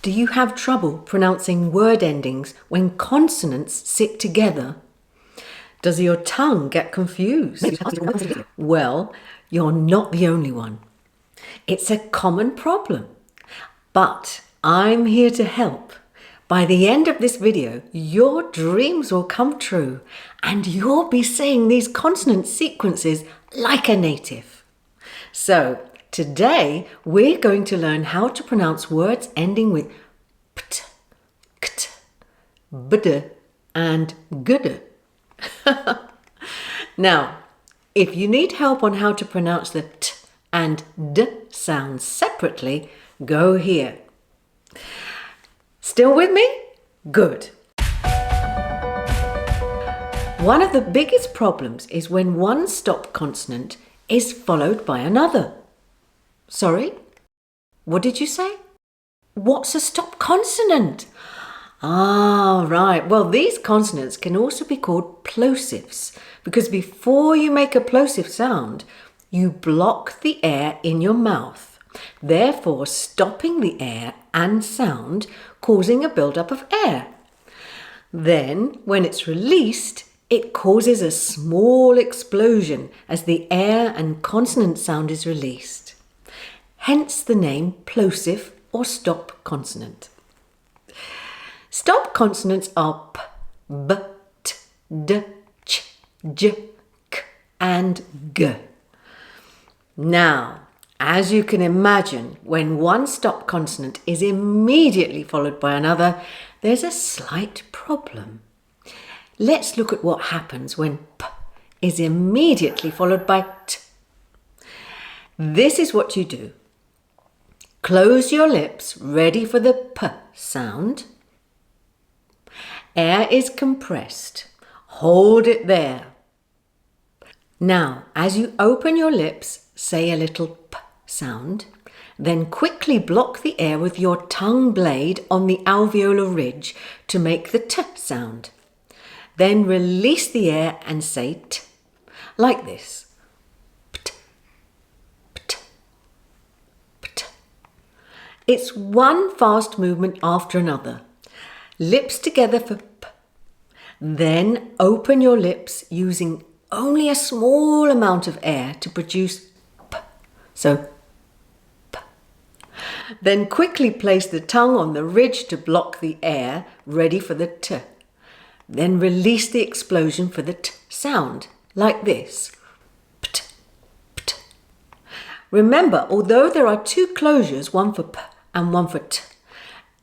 Do you have trouble pronouncing word endings when consonants sit together? Does your tongue get confused? Well, you're not the only one. It's a common problem, but I'm here to help. By the end of this video, your dreams will come true and you'll be saying these consonant sequences like a native. So, today we're going to learn how to pronounce words ending with pt, kt, bd and gd. Now, if you need help on how to pronounce the t and d sounds separately, go here. Still with me? Good. One of the biggest problems is when one stop consonant is followed by another. Sorry? What did you say? What's a stop consonant? Ah, right. Well, these consonants can also be called plosives because before you make a plosive sound, you block the air in your mouth, therefore stopping the air and sound, causing a build-up of air. Then, when it's released, it causes a small explosion as the air and consonant sound is released. Hence the name plosive or stop consonant. Stop consonants are p, b, t, d, ch, j, k and g. Now, as you can imagine, when one stop consonant is immediately followed by another, there's a slight problem. Let's look at what happens when p is immediately followed by t. This is what you do. Close your lips, ready for the p sound. Air is compressed. Hold it there. Now, as you open your lips, say a little p sound, then quickly block the air with your tongue blade on the alveolar ridge to make the t sound. Then release the air and say t, like this. Pt, pt, pt. It's one fast movement after another. Lips together for p. Then open your lips using only a small amount of air to produce p. So, p. Then quickly place the tongue on the ridge to block the air, ready for the t. Then release the explosion for the t sound, like this. Pt, pt. Remember, although there are two closures, one for p and one for t,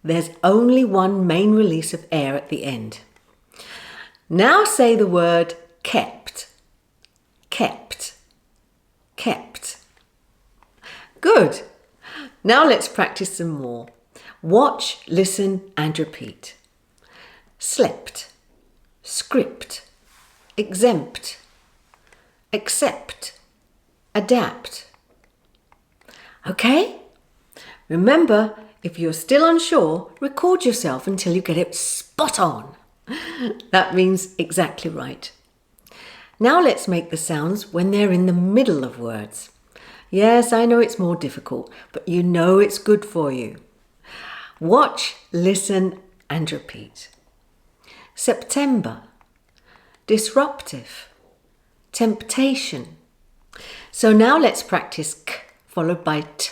there's only one main release of air at the end. Now say the word kept, kept, kept. Good. Now let's practice some more. Watch, listen and repeat. Slept, script, exempt, accept, adapt. Okay? Remember, if you're still unsure, record yourself until you get it spot on. That means exactly right. Now let's make the sounds when they're in the middle of words. Yes, I know it's more difficult, but you know it's good for you. Watch, listen and repeat. September, disruptive, temptation. So now let's practice k followed by t.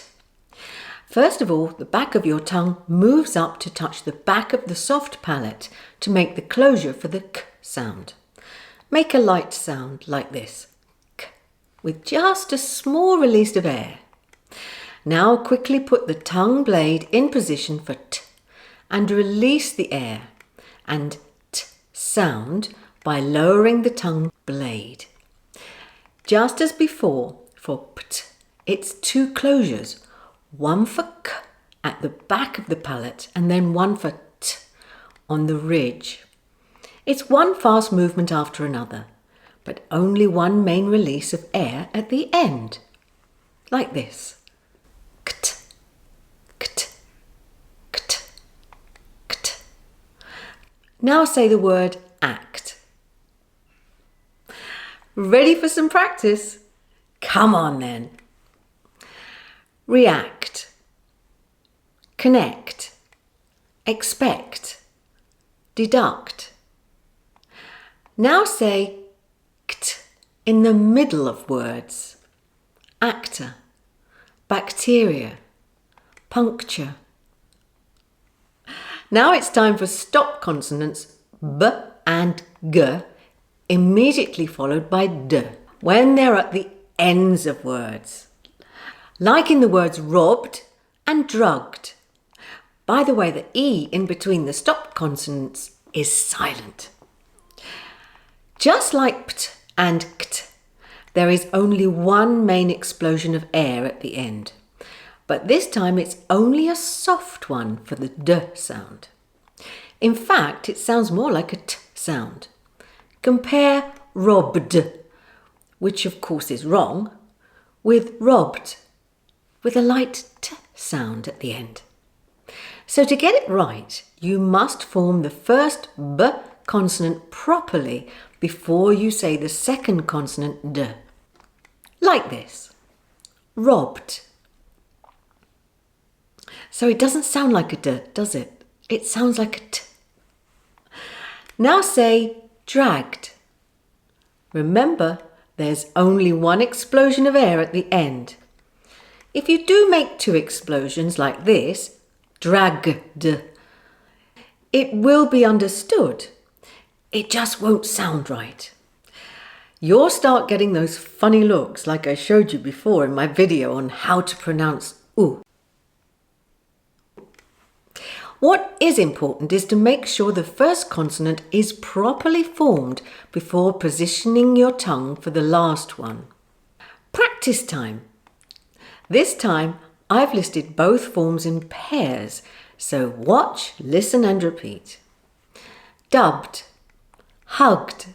First of all, the back of your tongue moves up to touch the back of the soft palate to make the closure for the k sound. Make a light sound like this, k, with just a small release of air. Now quickly put the tongue blade in position for t and release the air and t sound by lowering the tongue blade. Just as before, for pt, it's two closures. One for k at the back of the palate and then one for t on the ridge. It's one fast movement after another, but only one main release of air at the end. Like this. Kt, kt, kt, kt. Now say the word act. Ready for some practice? Come on then. React, connect, expect, deduct. Now say ct in the middle of words. Actor, bacteria, puncture. Now it's time for stop consonants b and g, immediately followed by d, when they're at the ends of words. Like in the words robbed and drugged. By the way, the E in between the stop consonants is silent. Just like pt and kt, there is only one main explosion of air at the end. But this time it's only a soft one for the d sound. In fact, it sounds more like a t sound. Compare robbed, which of course is wrong, with robbed, with a light t sound at the end. So to get it right, you must form the first b consonant properly before you say the second consonant d. Like this. Robbed. So it doesn't sound like a d, does it? It sounds like a t. Now say dragged. Remember, there's only one explosion of air at the end. If you do make two explosions like this, dragged, it will be understood. It just won't sound right. You'll start getting those funny looks like I showed you before in my video on how to pronounce oo. What is important is to make sure the first consonant is properly formed before positioning your tongue for the last one. Practice time. This time I've listed both forms in pairs, so watch, listen and repeat. Dubbed, hugged,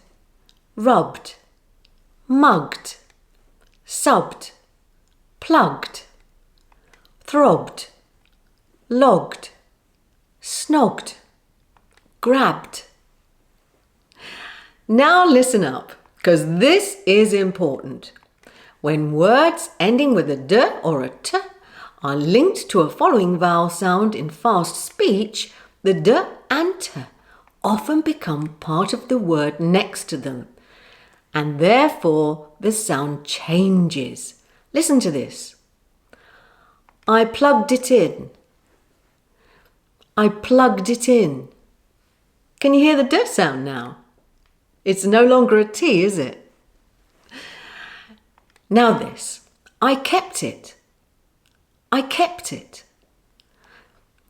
rubbed, mugged, subbed, plugged, throbbed, logged, snogged, grabbed. Now listen up, because this is important. When words ending with a d or a t are linked to a following vowel sound in fast speech, the d and t often become part of the word next to them, and therefore the sound changes. Listen to this. I plugged it in. I plugged it in. Can you hear the d sound now? It's no longer a t, is it? Now this. I kept it. I kept it.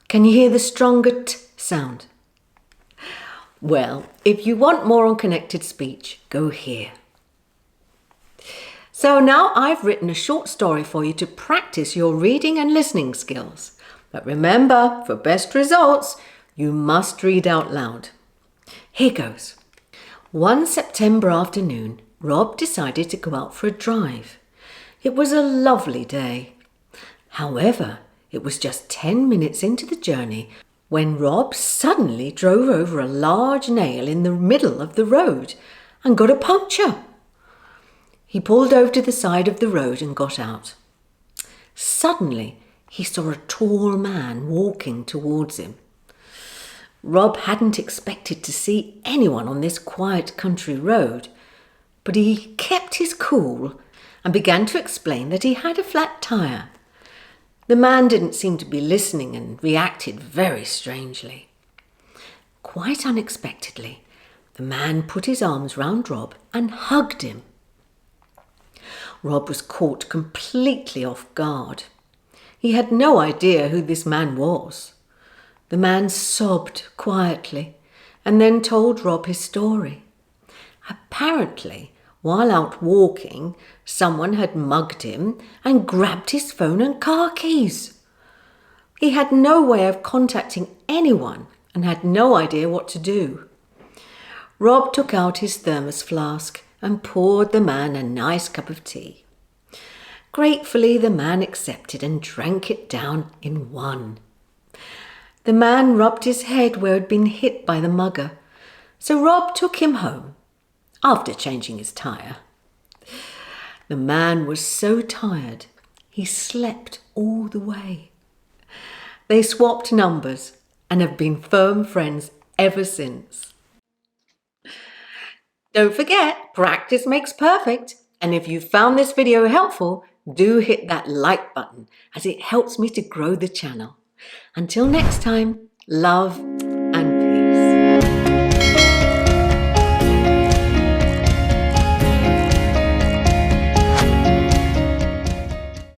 Can you hear the stronger t sound? Well, if you want more on connected speech, go here. So now I've written a short story for you to practice your reading and listening skills. But remember, for best results, you must read out loud. Here goes. One September afternoon, Rob decided to go out for a drive. It was a lovely day. However, it was just 10 minutes into the journey when Rob suddenly drove over a large nail in the middle of the road and got a puncture. He pulled over to the side of the road and got out. Suddenly, he saw a tall man walking towards him. Rob hadn't expected to see anyone on this quiet country road, but he kept his cool and began to explain that he had a flat tire. The man didn't seem to be listening and reacted very strangely. Quite unexpectedly, the man put his arms round Rob and hugged him. Rob was caught completely off guard. He had no idea who this man was. The man sobbed quietly and then told Rob his story. Apparently, while out walking, someone had mugged him and grabbed his phone and car keys. He had no way of contacting anyone and had no idea what to do. Rob took out his thermos flask and poured the man a nice cup of tea. Gratefully, the man accepted and drank it down in one. The man rubbed his head where he'd been hit by the mugger, so Rob took him home after changing his tire. The man was so tired, he slept all the way. They swapped numbers and have been firm friends ever since. Don't forget, practice makes perfect. And if you found this video helpful, do hit that like button as it helps me to grow the channel. Until next time, love.